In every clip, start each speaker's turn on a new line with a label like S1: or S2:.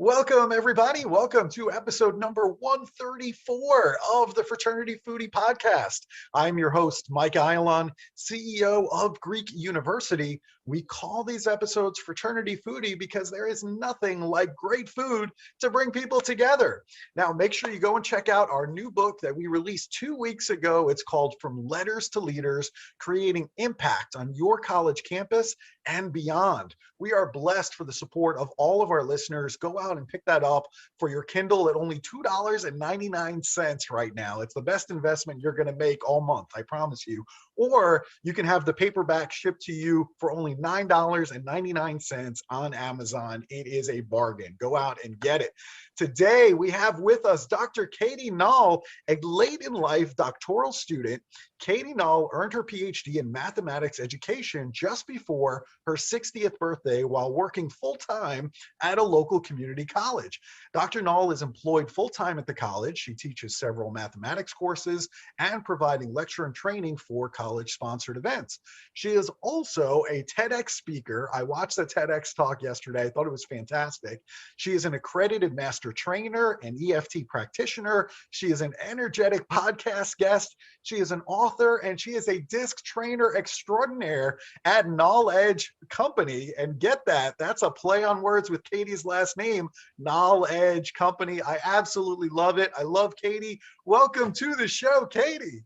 S1: Welcome, everybody. Welcome to episode number 134 of the Fraternity Foodie Podcast. I'm your host, Mike Ayalon, CEO of Greek University. We call these episodes Fraternity Foodie because there is nothing like great food to bring people together. Now, make sure you go and check out our new book that we released 2 weeks ago. It's called From Letters to Leaders, Creating Impact on Your College Campus and Beyond. We are blessed for the support of all of our listeners. Go out and pick that up for your Kindle at only $2.99 right now. It's the best investment you're going to make all month, I promise you. Or you can have the paperback shipped to you for only $9.99 on Amazon. It is a bargain. Go out and get it. Today, we have with us Dr. Katie Nall, a late in life doctoral student. Katie Nall earned her PhD in mathematics education just before her 60th birthday while working full-time at a local community college. Dr. Nall is employed full-time at the college. She teaches several mathematics courses and providing lecture and training for college-sponsored events. She is also a TEDx speaker. I watched the TEDx talk yesterday. I thought it was fantastic. She is an accredited master trainer, an EFT practitioner. She is an energetic podcast guest. She is an author, and she is a disc trainer extraordinaire at Knowledge Company. And get that, that's a play on words with Katie's last name, Knowledge Company. I absolutely love it. I love Katie. Welcome to the show, Katie.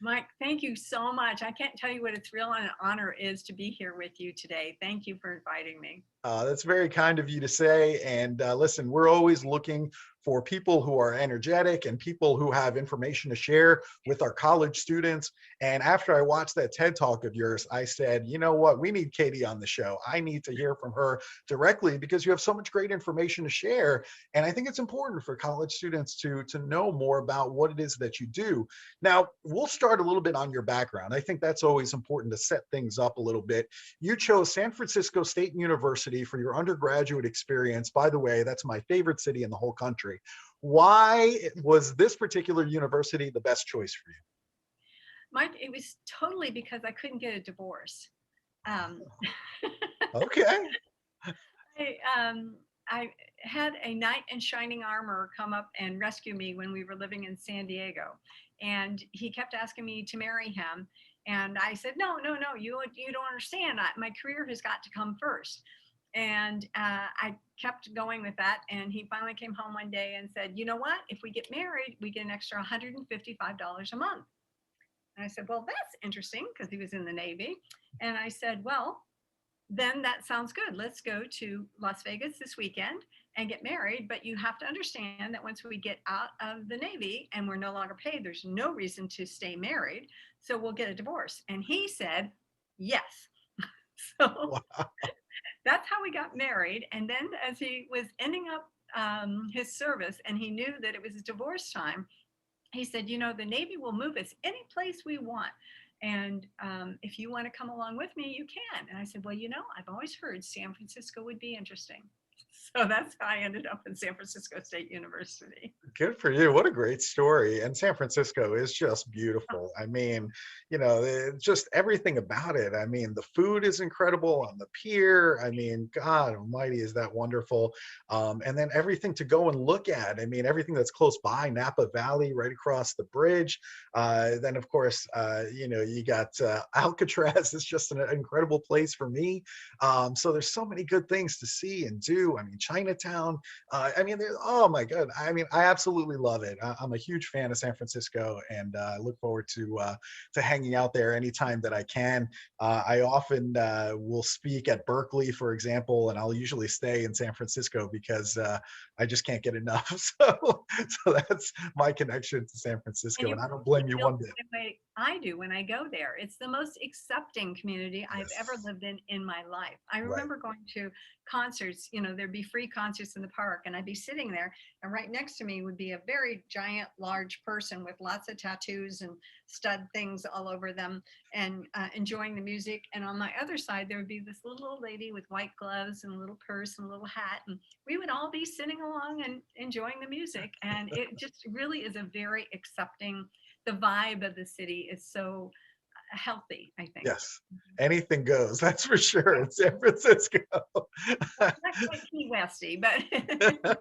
S2: Mike, thank you so much. I can't tell you what a thrill and an honor it is to be here with you today. Thank you for inviting me.
S1: That's very kind of you to say. And listen, we're always looking for people who are energetic and people who have information to share with our college students. And after I watched that TED Talk of yours, I said, you know what, we need Katie on the show. I need to hear from her directly because you have so much great information to share. And I think it's important for college students to know more about what it is that you do. Now, we'll start a little bit on your background. I think that's always important to set things up a little bit. You chose San Francisco State University for your undergraduate experience. By the way, that's my favorite city in the whole country. Why was this particular university the best choice for you?
S2: Mike, it was totally because I couldn't get a divorce.
S1: Okay.
S2: I had a knight in shining armor come up and rescue me when we were living in San Diego. And he kept asking me to marry him. And I said, no, you don't understand. My career has got to come first. And I kept going with that. And he finally came home one day and said, you know what? If we get married, we get an extra $155 a month. And I said, well, that's interesting because he was in the Navy. And I said, well, then that sounds good. Let's go to Las Vegas this weekend and get married. But you have to understand that once we get out of the Navy and we're no longer paid, there's no reason to stay married. So we'll get a divorce. And he said, yes. So wow. That's how we got married. And then as he was ending up his service and he knew that it was his divorce time, he said, you know, the Navy will move us any place we want. And if you want to come along with me, you can. And I said, well, you know, I've always heard San Francisco would be interesting. So that's how I ended up in San Francisco State University.
S1: Good for you. What a great story. And San Francisco is just beautiful. I mean, you know, just everything about it. I mean, the food is incredible on the pier. I mean, God almighty, is that wonderful. And then everything to go and look at. I mean, everything that's close by, Napa Valley, right across the bridge. Then, of course, you know, you got Alcatraz. It's just an incredible place for me. So there's so many good things to see and do. I mean, Chinatown. I mean, oh my God. I mean, I absolutely love it. I'm a huge fan of San Francisco, and I look forward to hanging out there anytime that I can. I often will speak at Berkeley, for example, and I'll usually stay in San Francisco because I just can't get enough. So that's my connection to San Francisco, and I don't blame you one bit.
S2: I do when I go there. It's the most accepting community I've ever
S1: Yes.
S2: lived in my life. I
S1: Right.
S2: remember going to concerts, there'd be free concerts in the park, and I'd be sitting there, and right next to me would be a very giant, large person with lots of tattoos and stud things all over them, and enjoying the music. And on my other side, there would be this little old lady with white gloves and a little purse and a little hat. And we would all be sitting along and enjoying the music. And it just really is a very accepting, the vibe of the city is so healthy, I think.
S1: Yes. Anything goes. That's for sure in San Francisco.
S2: Well, not quite Key Westy, but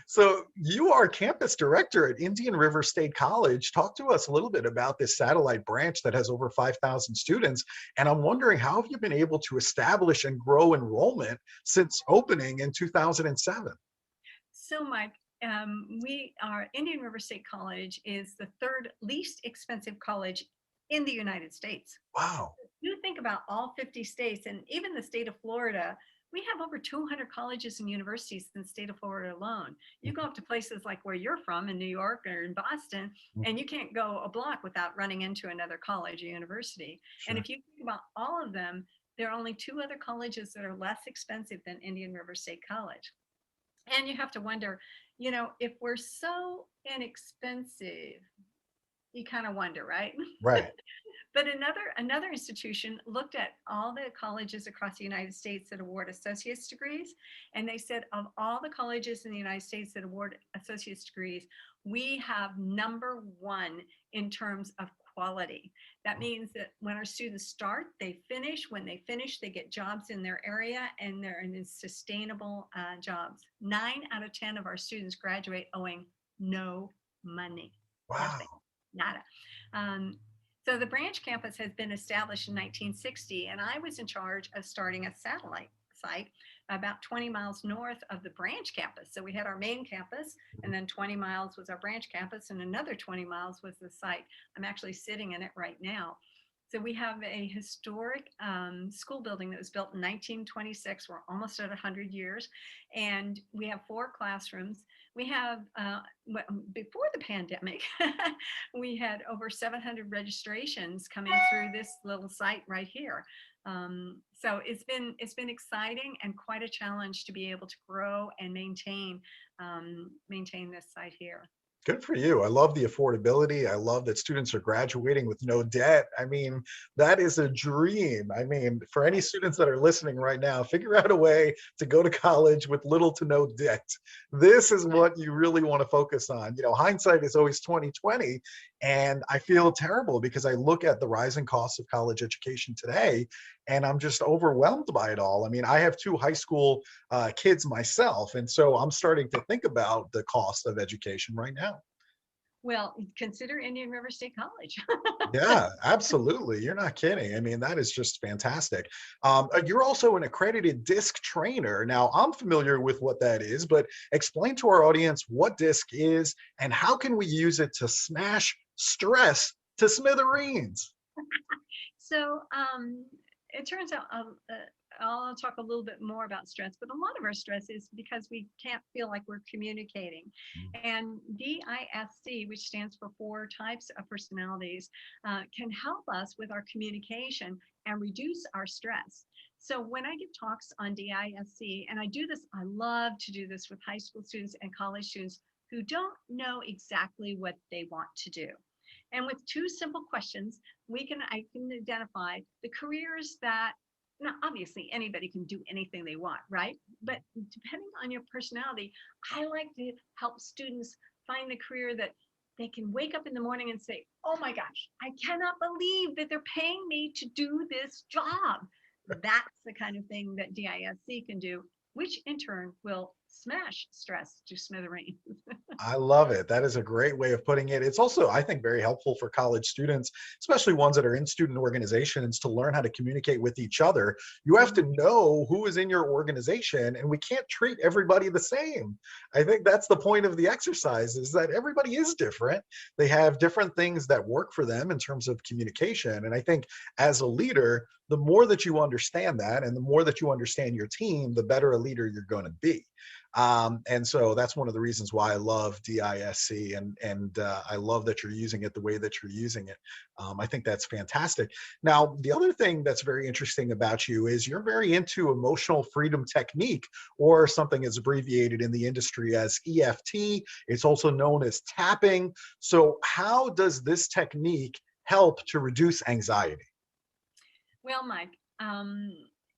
S1: So you are campus director at Indian River State College. Talk to us a little bit about this satellite branch that has over 5,000 students. And I'm wondering, how have you been able to establish and grow enrollment since opening in 2007?
S2: so Mike, Indian River State College is the third least expensive college in the United States.
S1: Wow.
S2: You think about all 50 states and even the state of Florida, we have over 200 colleges and universities in the state of Florida alone. You go up to places like where you're from in New York or in Boston, and you can't go a block without running into another college or university. And
S1: Sure.
S2: if you think about all of them, there are only two other colleges that are less expensive than Indian River State College. And you have to wonder, if we're so inexpensive, you kind of wonder, right?
S1: Right.
S2: But another institution looked at all the colleges across the United States that award associate's degrees, and they said of all the colleges in the United States that award associate's degrees, we have number one in terms of quality. That means that when our students start, they finish. When they finish, they get jobs in their area, and they're in sustainable jobs. 9 out of 10 of our students graduate owing no money, nothing,
S1: Wow.
S2: nada. Um, so the branch campus has been established in 1960, and I was in charge of starting a satellite site about 20 miles north of the branch campus. So we had our main campus, and then 20 miles was our branch campus, and another 20 miles was the site. I'm actually sitting in it right now. So we have a historic school building that was built in 1926. We're almost at 100 years. And we have 4 classrooms. We have, before the pandemic, we had over 700 registrations coming through this little site right here. So it's been exciting and quite a challenge to be able to grow and maintain this site here.
S1: Good for you. I love the affordability. I love that students are graduating with no debt. I mean, that is a dream. I mean, for any students that are listening right now, figure out a way to go to college with little to no debt. This is what you really want to focus on. Hindsight is always 2020, and I feel terrible because I look at the rising costs of college education today, and I'm just overwhelmed by it all. I mean, I have 2 high school kids myself, and so I'm starting to think about the cost of education right now.
S2: Well, consider Indian River State College.
S1: Yeah, absolutely. You're not kidding. I mean, that is just fantastic. You're also an accredited disc trainer. Now, I'm familiar with what that is, but explain to our audience what disc is and how can we use it to smash stress to smithereens?
S2: So it turns out I'll talk a little bit more about stress, but a lot of our stress is because we can't feel like we're communicating. And DISC, which stands for 4 types of personalities, can help us with our communication and reduce our stress. So when I give talks on DISC, and I love to do this with high school students and college students who don't know exactly what they want to do. And with 2 simple questions, I can identify the careers that, now obviously anybody can do anything they want, right? But depending on your personality, I like to help students find the career that they can wake up in the morning and say, oh my gosh, I cannot believe that they're paying me to do this job. That's the kind of thing that DISC can do, which in turn will smash stress to smithereens.
S1: I love it. That is a great way of putting it. It's also, I think, very helpful for college students, especially ones that are in student organizations, to learn how to communicate with each other. You have to know who is in your organization, and we can't treat everybody the same. I think that's the point of the exercise, is that everybody is different. They have different things that work for them in terms of communication. And I think as a leader, the more that you understand that and the more that you understand your team, the better a leader you're going to be. And so that's one of the reasons why I love DISC, and I love that you're using it the way that you're using it. I think that's fantastic. Now, the other thing that's very interesting about you is you're very into emotional freedom technique, or something that's abbreviated in the industry as EFT. It's also known as tapping. So how does this technique help to reduce anxiety?
S2: Well, Mike,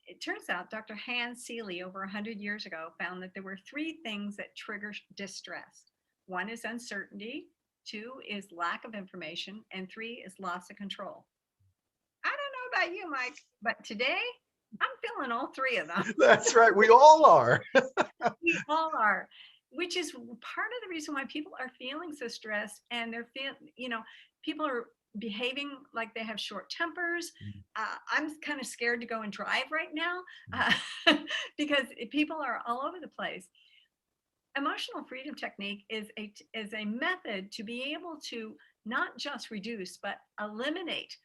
S2: it turns out Dr. Hans Seeley over 100 years ago found that there were three things that trigger distress. One is uncertainty, two is lack of information, and three is loss of control. I don't know about you, Mike, but today I'm feeling all three of them.
S1: That's right. We all are.
S2: We all are, which is part of the reason why people are feeling so stressed, and they're feeling, people are behaving like they have short tempers. I'm kind of scared to go and drive right now because people are all over the place. Emotional freedom technique is a method to be able to not just reduce but eliminate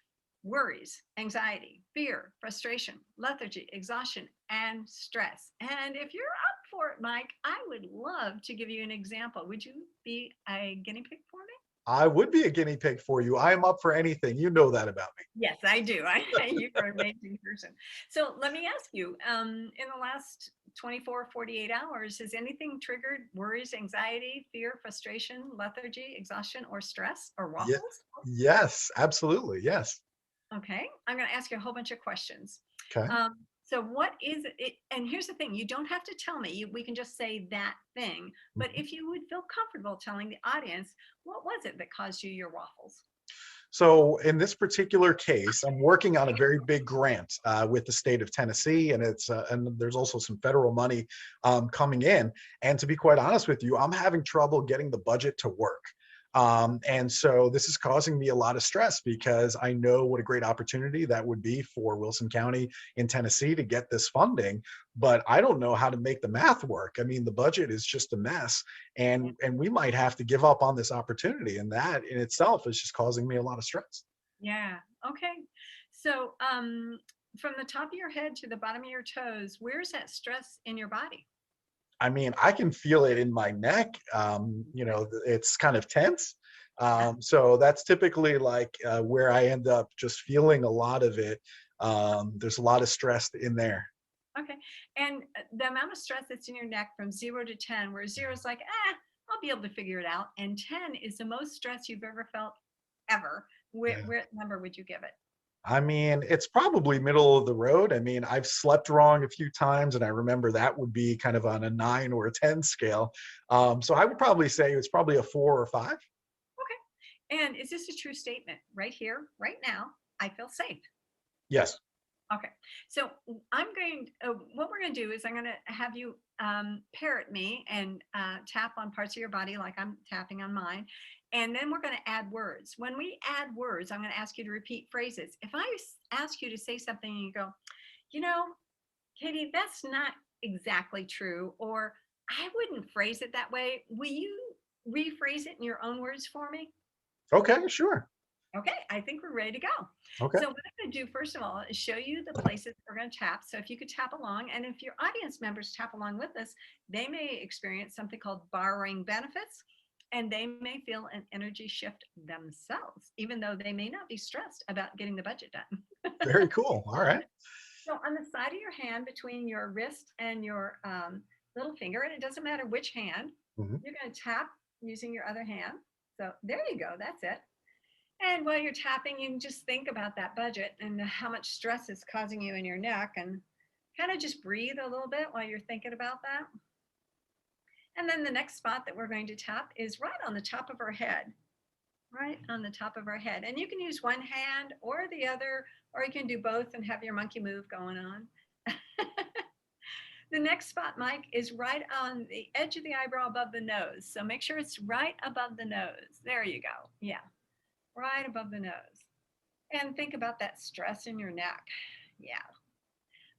S2: worries, anxiety, fear, frustration, lethargy, exhaustion, and stress. And if you're up for it, Mike, I would love to give you an example. Would you be a guinea pig for me?
S1: I would be a guinea pig for you. I am up for anything. You know that about me.
S2: Yes, I do. You're an amazing person. So let me ask you, in the last 24, 48 hours, has anything triggered worries, anxiety, fear, frustration, lethargy, exhaustion, or stress, or
S1: Yeah.
S2: waffles?
S1: Yes, absolutely. Yes.
S2: Okay, I'm going to ask you a whole bunch of questions.
S1: Okay.
S2: So what is it? And here's the thing, you don't have to tell me. We can just say that thing. But
S1: Mhm.
S2: if you would feel comfortable telling the audience, what was it that caused you your waffles?
S1: So in this particular case, I'm working on a very big grant with the state of Tennessee, and and there's also some federal money coming in. And to be quite honest with you, I'm having trouble getting the budget to work. And so this is causing me a lot of stress because I know what a great opportunity that would be for Wilson County in Tennessee to get this funding, but I don't know how to make the math work. I mean, the budget is just a mess, and we might have to give up on this opportunity, and that in itself is just causing me a lot of stress.
S2: Yeah. Okay. So from the top of your head to the bottom of your toes, where's that stress in your body?
S1: I mean, I can feel it in my neck. It's kind of tense.
S2: Yeah.
S1: So that's typically like where I end up just feeling a lot of it. There's a lot of stress in there.
S2: Okay. And the amount of stress that's in your neck from 0 to 10, where 0 is like, I'll be able to figure it out. And 10 is the most stress you've ever felt ever.
S1: Yeah.
S2: Where number would you give it?
S1: I mean, it's probably middle of the road. I mean, I've slept wrong a few times, and I remember that would be kind of on a 9 or a 10 scale. So I would probably say it's probably a 4 or 5.
S2: Okay. And is this a true statement? Right here, right now, I feel safe.
S1: Yes.
S2: Okay. So what we're going to do is I'm going to have you parrot me and tap on parts of your body like I'm tapping on mine. And then we're going to add words. When we add words, I'm going to ask you to repeat phrases. If I ask you to say something and you go, you know, Katie, that's not exactly true, or I wouldn't phrase it that way. Will you rephrase it in your own words for me?
S1: Okay, sure.
S2: Okay, I think we're ready to go.
S1: Okay.
S2: So what I'm going to do first of all is show you the places we're going to tap. So if you could tap along, and if your audience members tap along with us, they may experience something called borrowing benefits, and they may feel an energy shift themselves, even though they may not be stressed about getting the budget done.
S1: Very cool. All right.
S2: So on the side of your hand, between your wrist and your little finger, and it doesn't matter which hand,
S1: Mhm.
S2: you're going to tap using your other hand. So there you go. That's it. And while you're tapping, you can just think about that budget and how much stress is causing you in your neck, and kind of just breathe a little bit while you're thinking about that. And then the next spot that we're going to tap is right on the top of our head, right on the top of our head. And you can use one hand or the other, or you can do both and have your monkey move going on. The next spot, Mike, is right on the edge of the eyebrow above the nose. So make sure it's right above the nose. There you go. Yeah, right above the nose. And think about that stress in your neck. Yeah.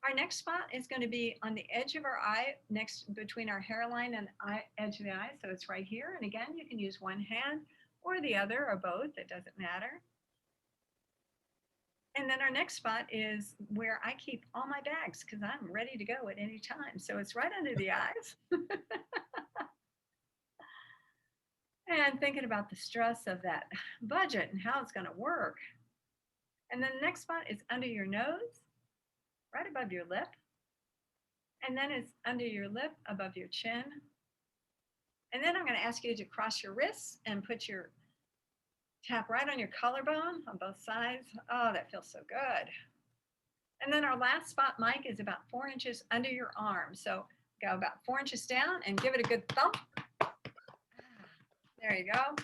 S2: Our next spot is going to be on the edge of our eye, next between our hairline and edge of the eye. So it's right here. And again, you can use one hand or the other or both. It doesn't matter. And then our next spot is where I keep all my bags because I'm ready to go at any time. So it's right under the eyes. And thinking about the stress of that budget and how it's going to work. And then the next spot is under your nose, right above your lip. And then it's under your lip, above your chin. And then I'm going to ask you to cross your wrists and put your tap right on your collarbone on both sides. Oh, that feels so good. And then our last spot, Mike, is about 4 inches under your arm. So go about 4 inches down and give it a good thump. There you go.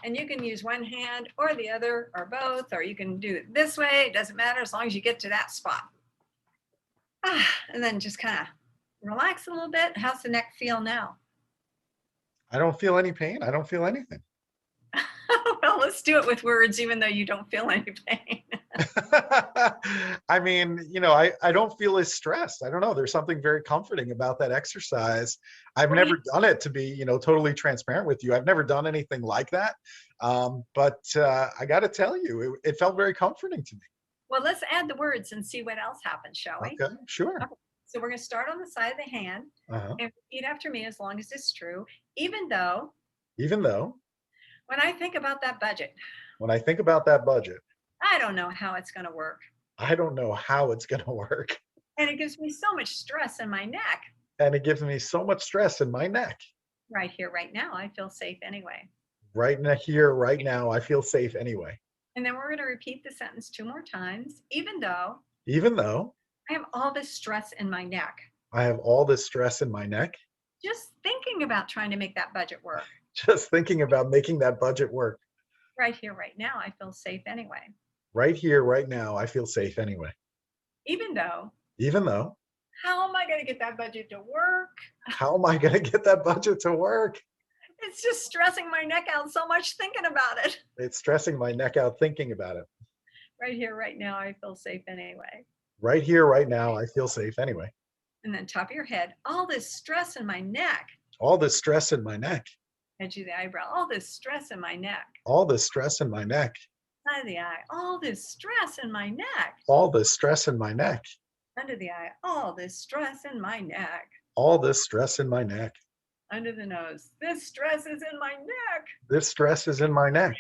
S2: And you can use one hand or the other or both, or you can do it this way. It doesn't matter as long as you get to that spot. And then just kind of relax a little bit. How's the neck feel now?
S1: I don't feel any pain. I don't feel anything.
S2: Well, let's do it with words, even though you don't feel any pain.
S1: I mean, I don't feel as stressed. I don't know. There's something very comforting about that exercise. I've never done it, to be, totally transparent with you. I've never done anything like that. But I got to tell you, it felt very comforting to me.
S2: Well, let's add the words and see what else happens, shall we?
S1: Okay, sure.
S2: Okay. So we're going to start on the side of the hand and repeat after me as long as it's true, even though when I think about that budget, I don't know how it's going to work.
S1: I don't know how it's going to work.
S2: And it gives me so much stress in my neck. Right here, right now, I feel safe anyway.
S1: Right here, right now, I feel safe anyway.
S2: And then we're going to repeat the sentence 2 more times, even though I have all this stress in my neck. Just thinking about trying to make that budget work.
S1: Just thinking about making that budget work.
S2: Right here, right now, I feel safe anyway.
S1: Right here, right now, I feel safe anyway.
S2: Even though.
S1: How
S2: am I going to get that budget to work? It's just stressing my neck out so much thinking about it. Right here, right now, I feel safe anyway.
S1: Right here, right now, I feel safe anyway.
S2: And then top of your head, all this stress in my neck. Edge of the eyebrow, all this stress in my neck. Side of the eye, all this stress in my neck. Under the eye, all this stress in my neck. Under the nose, this stress is in my neck.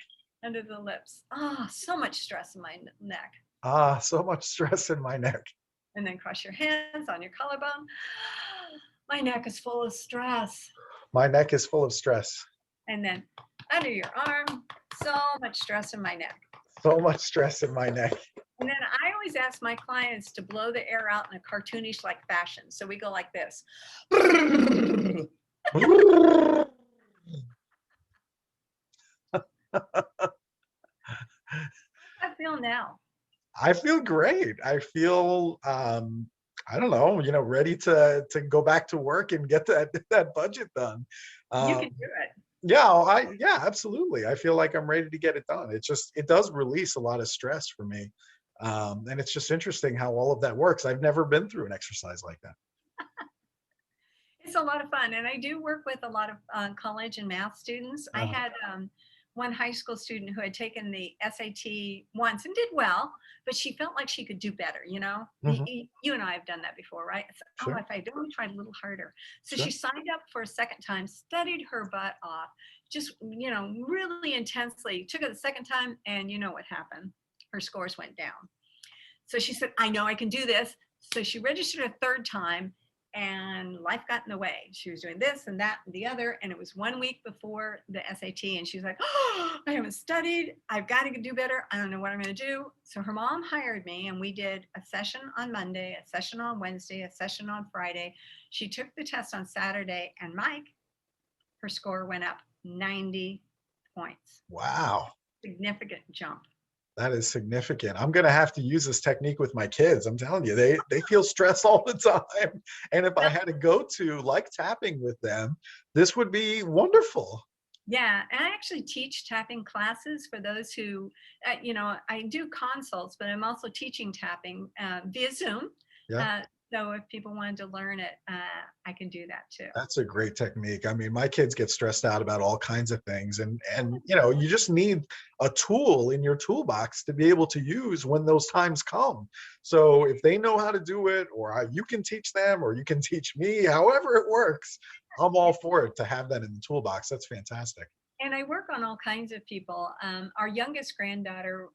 S2: Under the lips, so much stress in my neck. And then cross your hands on your collarbone. My neck is full of stress. And then under your arm, so much stress in my neck. And then I always ask my clients to blow the air out in a cartoonish like fashion. So we go like this. How I feel now?
S1: I feel great. I feel, I don't know, ready to go back to work and get that budget done.
S2: You can do it.
S1: Yeah, absolutely. I feel like I'm ready to get it done. It does release a lot of stress for me. And it's just interesting how all of that works. I've never been through an exercise like that.
S2: It's a lot of fun. And I do work with a lot of college and math students. I had one high school student who had taken the SAT once and did well, but she felt like she could do better, you and I have done that before, right? So, if I'd only tried a little harder. So she signed up for a second time, studied her butt off, just, really intensely, took it the second time, and you know what happened? Her scores went down. So she said, I know I can do this. So she registered a third time, and life got in the way. She was doing this and that and the other, and it was 1 week before the SAT, and she was like, I haven't studied. I've got to do better. I don't know what I'm going to do. So her mom hired me, and we did a session on Monday, a session on Wednesday, a session on Friday. She took the test on Saturday, and Mike, her score went up 90 points.
S1: Wow.
S2: Significant jump.
S1: That is significant. I'm going to have to use this technique with my kids. I'm telling you, they feel stress all the time. And if I had to go to like tapping with them, this would be wonderful.
S2: Yeah. And I actually teach tapping classes for those who, I do consults, but I'm also teaching tapping via Zoom.
S1: Yeah.
S2: So if people wanted to learn it, I can do that too.
S1: That's a great technique. I mean, my kids get stressed out about all kinds of things, and you just need a tool in your toolbox to be able to use when those times come. So if they know how to do it, or you can teach them, or you can teach me, however it works, I'm all for it to have that in the toolbox. That's fantastic.
S2: And I work on all kinds of people. Our youngest granddaughter,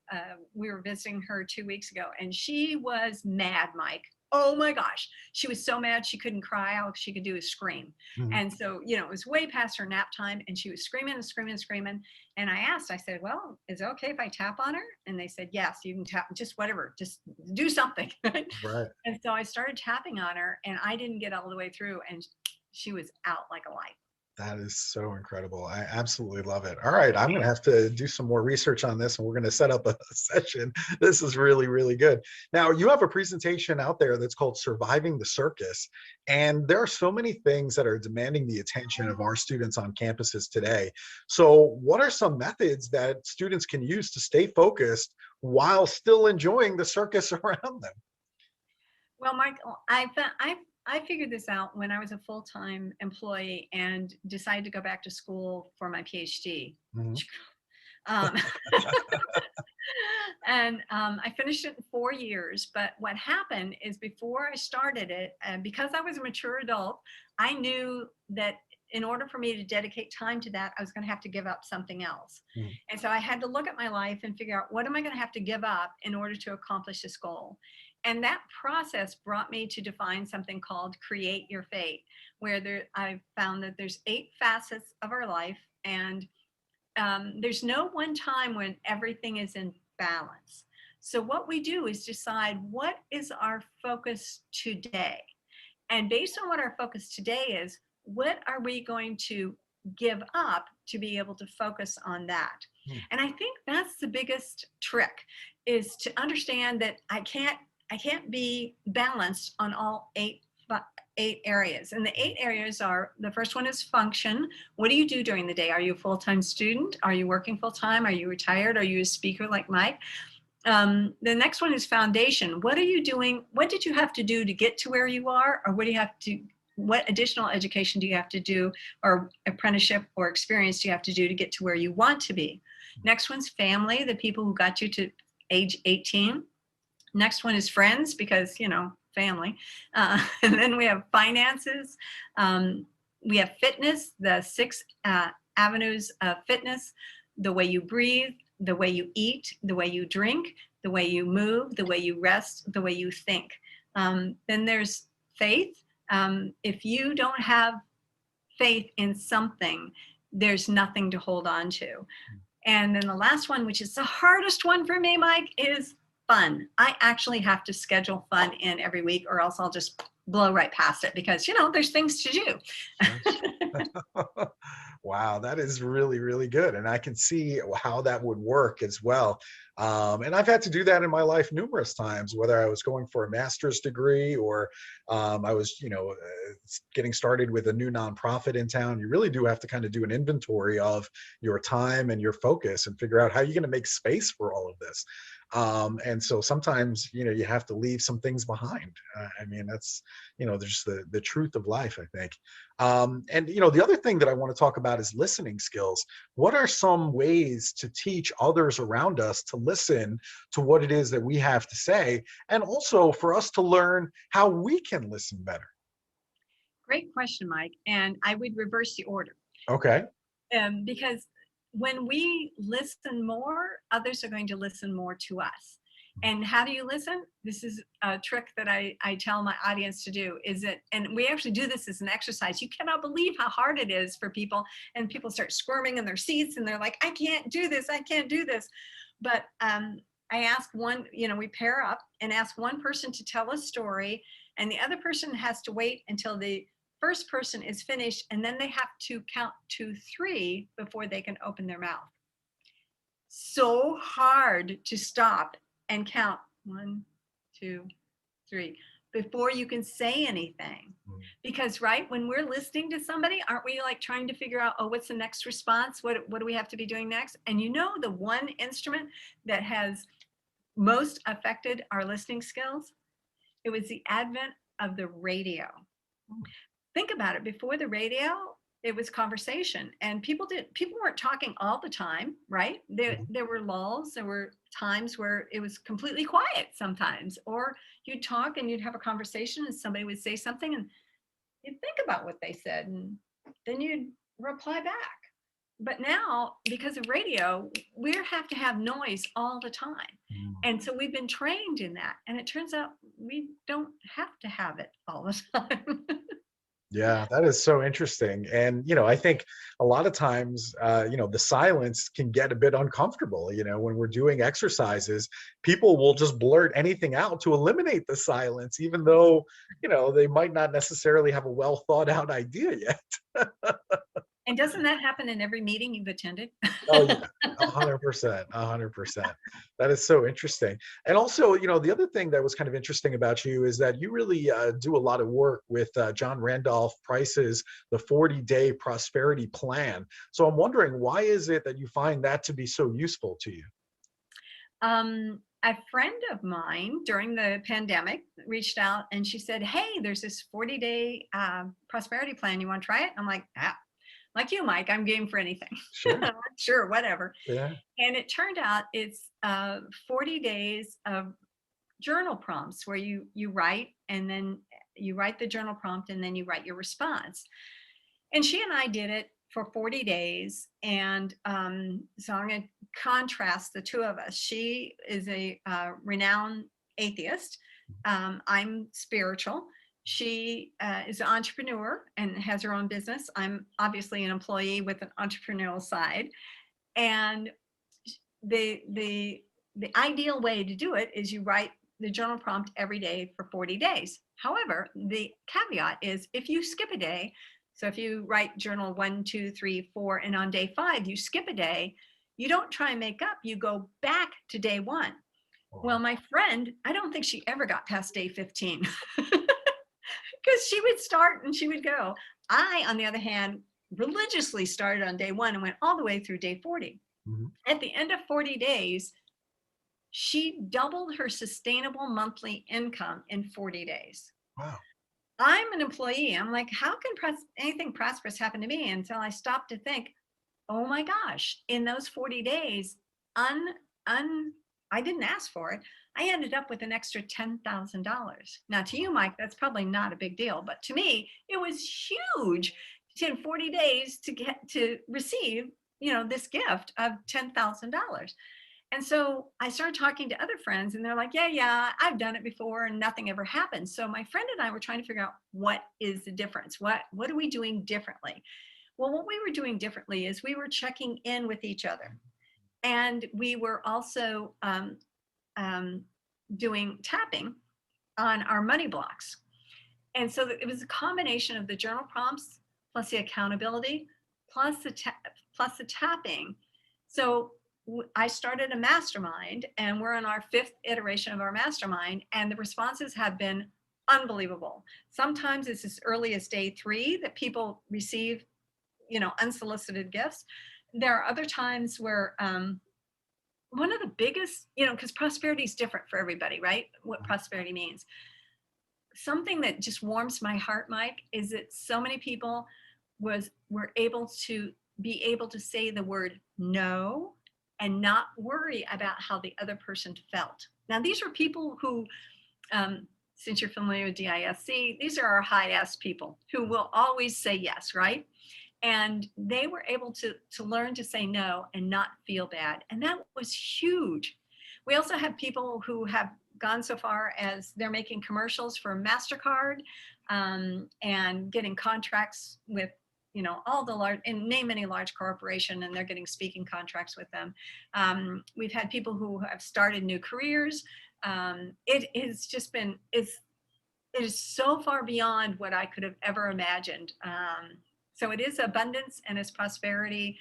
S2: we were visiting her 2 weeks ago, and she was mad, Mike. Oh my gosh. She was so mad she couldn't cry. All she could do is scream.
S1: Mhm.
S2: And so, it was way past her nap time, and she was screaming and screaming and screaming. And I said, well, is it okay if I tap on her? And they said, yes, you can tap, just whatever, just do something.
S1: Right.
S2: And so I started tapping on her, and I didn't get all the way through, and she was out like a light.
S1: That is so incredible. I absolutely love it. All right, I'm going to have to do some more research on this, and we're going to set up a session. This is really, really good. Now, you have a presentation out there that's called Surviving the Circus, and there are so many things that are demanding the attention of our students on campuses today. So what are some methods that students can use to stay focused while still enjoying the circus around them?
S2: Well, Michael, I figured this out when I was a full-time employee and decided to go back to school for my PhD.
S1: Mhm.
S2: Um, and I finished it in 4 years. But what happened is before I started it, and because I was a mature adult, I knew that in order for me to dedicate time to that, I was going to have to give up something else.
S1: Mhm.
S2: And so I had to look at my life and figure out, what am I going to have to give up in order to accomplish this goal? And that process brought me to define something called Create Your Fate, where I found that there's 8 facets of our life, and there's no one time when everything is in balance. So what we do is decide, what is our focus today? And based on what our focus today is, what are we going to give up to be able to focus on that?
S1: Hmm.
S2: And I think that's the biggest trick, is to understand that I can't be balanced on all 8 areas. And the 8 areas are, the first one is function. What do you do during the day? Are you a full-time student? Are you working full-time? Are you retired? Are you a speaker like Mike? The next one is foundation. What are you doing? What did you have to do to get to where you are? Or what additional education do you have to do, or apprenticeship or experience do you have to do to get to where you want to be? Next one's family, the people who got you to age 18. Next one is friends, because, family. And then we have finances. We have fitness, the 6 avenues of fitness: the way you breathe, the way you eat, the way you drink, the way you move, the way you rest, the way you think. Then there's faith. If you don't have faith in something, there's nothing to hold on to. And then the last one, which is the hardest one for me, Mike, is fun. I actually have to schedule fun in every week, or else I'll just blow right past it, because, there's things to do.
S1: Wow, that is really, really good. And I can see how that would work as well. And I've had to do that in my life numerous times, whether I was going for a master's degree, or I was, getting started with a new nonprofit in town. You really do have to kind of do an inventory of your time and your focus, and figure out how you're going to make space for all of this. And so sometimes, you have to leave some things behind. I mean, that's, there's the truth of life, I think. And, the other thing that I want to talk about is listening skills. What are some ways to teach others around us to listen to what it is that we have to say, and also for us to learn how we can listen better?
S2: Great question, Mike. And I would reverse the order.
S1: Okay.
S2: Because when we listen more, others are going to listen more to us. And how do you listen? This is a trick that I tell my audience to do, and we actually do this as an exercise. You cannot believe how hard it is for people, and people start squirming in their seats, and they're like, I can't do this. I can't do this. But I ask one, we pair up and ask one person to tell a story, and the other person has to wait until the first person is finished, and then they have to count to 3 before they can open their mouth. So hard to stop and count 1, 2, 3 before you can say anything. Because, right, when we're listening to somebody, aren't we like trying to figure out, what's the next response? What do we have to be doing next? And the one instrument that has most affected our listening skills, it was the advent of the radio. Think about it. Before the radio, it was conversation, and people weren't talking all the time, right? There were lulls. There were times where it was completely quiet sometimes, or you'd talk and you'd have a conversation and somebody would say something and you'd think about what they said and then you'd reply back. But now, because of radio, we have to have noise all the time. And so we've been trained in that. And it turns out we don't have to have it all the time.
S1: Yeah, that is so interesting. And, I think a lot of times, the silence can get a bit uncomfortable. When we're doing exercises, people will just blurt anything out to eliminate the silence, even though, they might not necessarily have a well thought out idea yet.
S2: And doesn't that happen in every meeting you've attended?
S1: Oh yeah, 100%, 100%. That is so interesting. And also, the other thing that was kind of interesting about you is that you really do a lot of work with John Randolph Price's The 40-Day Prosperity Plan. So I'm wondering, why is it that you find that to be so useful to you?
S2: A friend of mine during the pandemic reached out and she said, "Hey, there's this 40-day prosperity plan. You want to try it?" I'm like, like you, Mike, I'm game for anything.
S1: Sure.
S2: Sure, whatever.
S1: Yeah.
S2: And it turned out it's 40 days of journal prompts where you write, and then you write the journal prompt and then you write your response. And she and I did it for 40 days. And so I'm going to contrast the two of us. She is a renowned atheist. I'm spiritual. She is an entrepreneur and has her own business. I'm obviously an employee with an entrepreneurial side. And the ideal way to do it is you write the journal prompt every day for 40 days. However, the caveat is if you skip a day, so if you write journal 1, 2, 3, 4, and on day 5, you skip a day, you don't try and make up, you go back to day 1. Well, my friend, I don't think she ever got past day 15. Because she would start and she would go. I, on the other hand, religiously started on day 1 and went all the way through day 40. Mm-hmm. At the end of 40 days, she doubled her sustainable monthly income in 40 days.
S1: Wow.
S2: I'm an employee. I'm like, how can anything prosperous happen to me? Until I stopped to think, oh my gosh, in those 40 days, I didn't ask for it. I ended up with an extra $10,000. Now to you, Mike, that's probably not a big deal, but to me, it was huge in 40 days to receive, this gift of $10,000. And so I started talking to other friends and they're like, yeah, I've done it before and nothing ever happened. So my friend and I were trying to figure out what is the difference? What are we doing differently? Well, what we were doing differently is we were checking in with each other. And we were also doing tapping on our money blocks. And so it was a combination of the journal prompts plus the accountability plus the tapping. So I started a mastermind and we're in our 5th iteration of our mastermind, and the responses have been unbelievable. Sometimes it's as early as day 3 that people receive, unsolicited gifts. There are other times where one of the biggest, because prosperity is different for everybody, right? What prosperity means. Something that just warms my heart, Mike, is that so many people were able to say the word no and not worry about how the other person felt. Now, these are people who, since you're familiar with DISC, these are our high S people who will always say yes, right? And they were able to learn to say no and not feel bad. And that was huge. We also have people who have gone so far as they're making commercials for MasterCard and getting contracts with, all the large, and name any large corporation, and they're getting speaking contracts with them. We've had people who have started new careers. It has just been, it is so far beyond what I could have ever imagined. So it is abundance and it's prosperity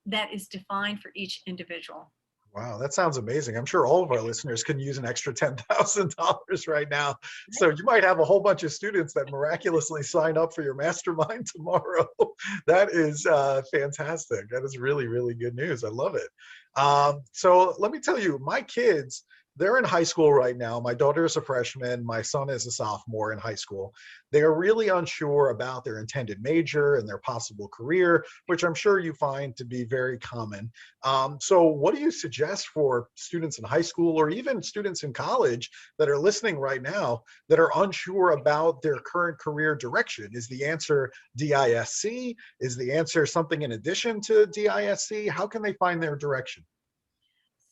S2: that is defined for each individual.
S1: Wow, that sounds amazing. I'm sure all of our listeners can use an extra $10,000 right now. So you might have a whole bunch of students that miraculously sign up for your mastermind tomorrow. That is fantastic. That is really, really good news. I love it. So let me tell you, my kids They're in high school right now. My daughter is a freshman. My son is a sophomore in high school. They are really unsure about their intended major and their possible career, which I'm sure you find to be very common. So, what do you suggest for students in high school or even students in college that are listening right now that are unsure about their current career direction? Is the answer DISC? Is the answer something in addition to DISC? How can they find their direction?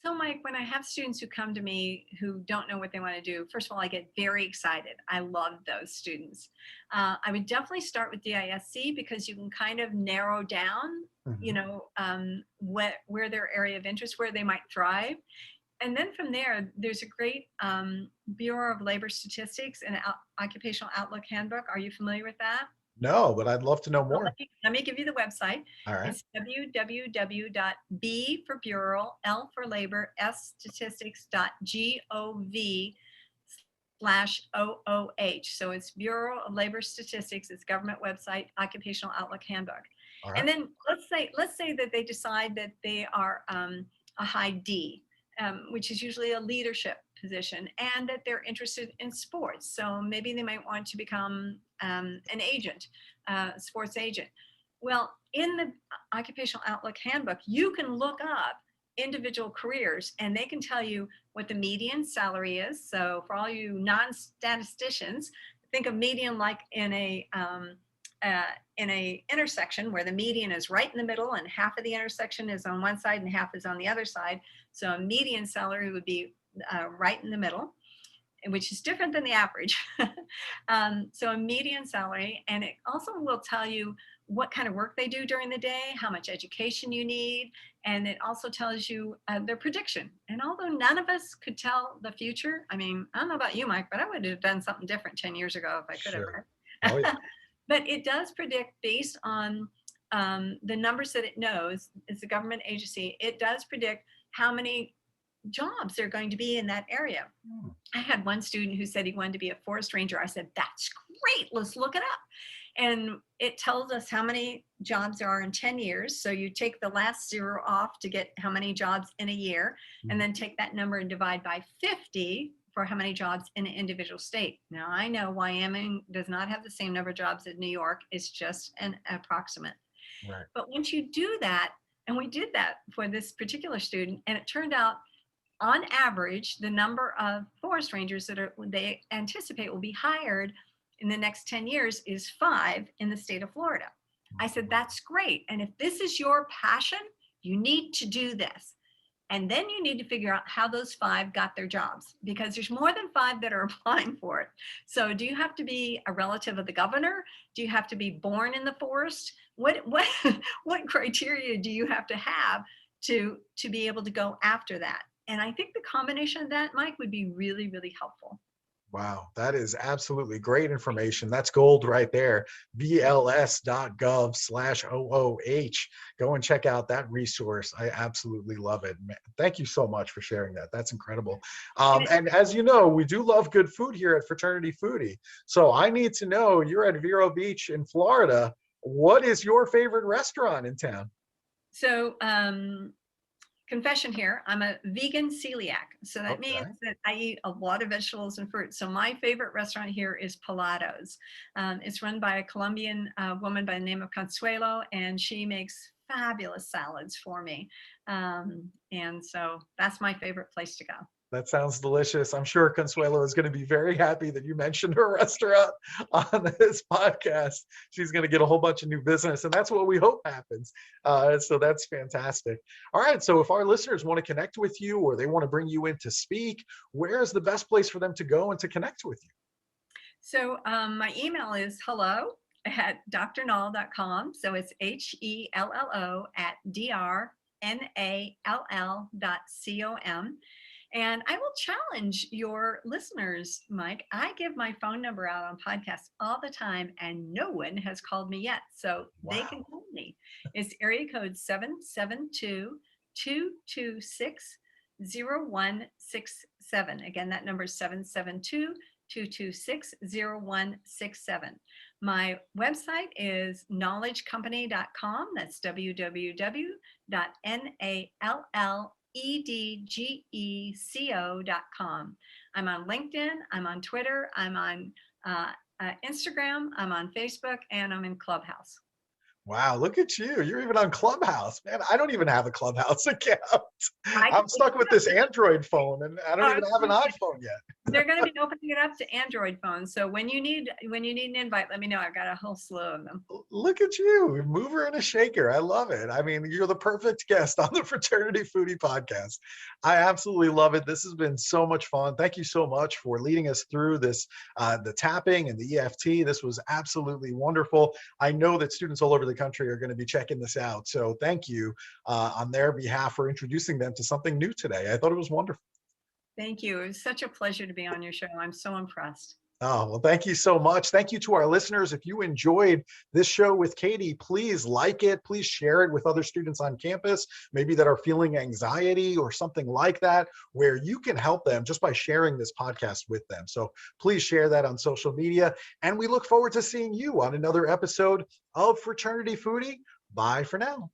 S2: So, Mike, when I have students who come to me who don't know what they want to do, first of all, I get very excited. I love those students. I would definitely start with DISC because you can kind of narrow down,
S1: Mhm.
S2: where their area of interest, where they might thrive. And then from there, there's a great Bureau of Labor Statistics and Occupational Outlook Handbook. Are you familiar with that?
S1: No, but I'd love to know
S2: Well,
S1: more.
S2: let me give you the website.
S1: All right.
S2: It's www.b for bureau, L for labor, S statistics.gov/OOH. So it's Bureau of Labor Statistics, it's government website, Occupational Outlook Handbook.
S1: All
S2: And
S1: right.
S2: then let's say that they decide that they are a high D, which is usually a leadership position, and that they're interested in sports. So maybe they might want to become an agent, sports agent. Well, in the Occupational Outlook Handbook, you can look up individual careers and they can tell you what the median salary is. So for all you non-statisticians, think of median like in a intersection where the median is right in the middle and half of the intersection is on one side and half is on the other side. So a median salary would be right in the middle, which is different than the average. So a median salary, and it also will tell you what kind of work they do during the day, how much education you need, and it also tells you their prediction. And although none of us could tell the future, I mean, I don't know about you, Mike, but I would have done something different 10 years ago if I could
S1: Sure.
S2: have.
S1: Oh, yeah.
S2: But it does predict based on the numbers that it knows. It's a government agency. It does predict how many jobs there are going to be in that area.
S1: Hmm.
S2: I had one student who said he wanted to be a forest ranger. I said, that's great. Let's look it up. And it tells us how many jobs there are in 10 years. So you take the last zero off to get how many jobs in a year, and then take that number and divide by 50 for how many jobs in an individual state. Now, I know Wyoming does not have the same number of jobs as New York. It's just an approximate.
S1: Right.
S2: But once you do that, and we did that for this particular student, and it turned out on average, the number of forest rangers that they anticipate will be hired in the next 10 years is 5 in the state of Florida. I said, that's great. And if this is your passion, you need to do this. And then you need to figure out how those 5 got their jobs, because there's more than 5 that are applying for it. So do you have to be a relative of the governor? Do you have to be born in the forest? What criteria do you have to be able to go after that? And I think the combination of that, Mike, would be really, really helpful.
S1: Wow, that is absolutely great information. That's gold right there. BLS.gov/OOH. Go and check out that resource. I absolutely love it. Thank you so much for sharing that. That's incredible.
S2: And it,
S1: And as you know, we do love good food here at Fraternity Foodie. So I need to know, you're at Vero Beach in Florida. What is your favorite restaurant in town?
S2: so confession here, I'm a vegan celiac. So that means
S1: Okay.
S2: that I eat a lot of vegetables and fruits. So my favorite restaurant here is Palados. It's run by a Colombian woman by the name of Consuelo, and she makes fabulous salads for me. And so that's my favorite place to go.
S1: That sounds delicious. I'm sure Consuelo is going to be very happy that you mentioned her restaurant on this podcast. She's going to get a whole bunch of new business, and that's what we hope happens. So that's fantastic. All right. So if our listeners want to connect with you or they want to bring you in to speak, where is the best place for them to go and to connect with you?
S2: So my email is hello@drnall.com. So it's HELLO@DRNALL.com. And I will challenge your listeners, Mike. I give my phone number out on podcasts all the time, and no one has called me yet. So they can
S1: Wow.
S2: call me. It's area code 772-226-0167. Again, that number is 772-226-0167. My website is knowledgecompany.com. That's www.nall edgeco.com. I'm on LinkedIn, I'm on Twitter, I'm on Instagram, I'm on Facebook, and I'm in Clubhouse.
S1: Wow, look at you. You're even on Clubhouse. Man, I don't even have a Clubhouse account.
S2: I
S1: I'm stuck with this Android phone and I don't even have an iPhone yet.
S2: They're going to be opening it up to Android phones. So when you need an invite, let me know. I've got a whole slew of them.
S1: Look at you, a mover and a shaker. I love it. I mean, you're the perfect guest on the Fraternity Foodie Podcast. I absolutely love it. This has been so much fun. Thank you so much for leading us through this, the tapping and the EFT. This was absolutely wonderful. I know that students all over the country are going to be checking this out. So thank you on their behalf for introducing them to something new today. I thought it was wonderful.
S2: Thank you. It was such a pleasure to be on your show. I'm so impressed.
S1: Oh, well, thank you so much. Thank you to our listeners. If you enjoyed this show with Katie, please like it. Please share it with other students on campus, maybe that are feeling anxiety or something like that, where you can help them just by sharing this podcast with them. So please share that on social media. And we look forward to seeing you on another episode of Fraternity Foodie. Bye for now.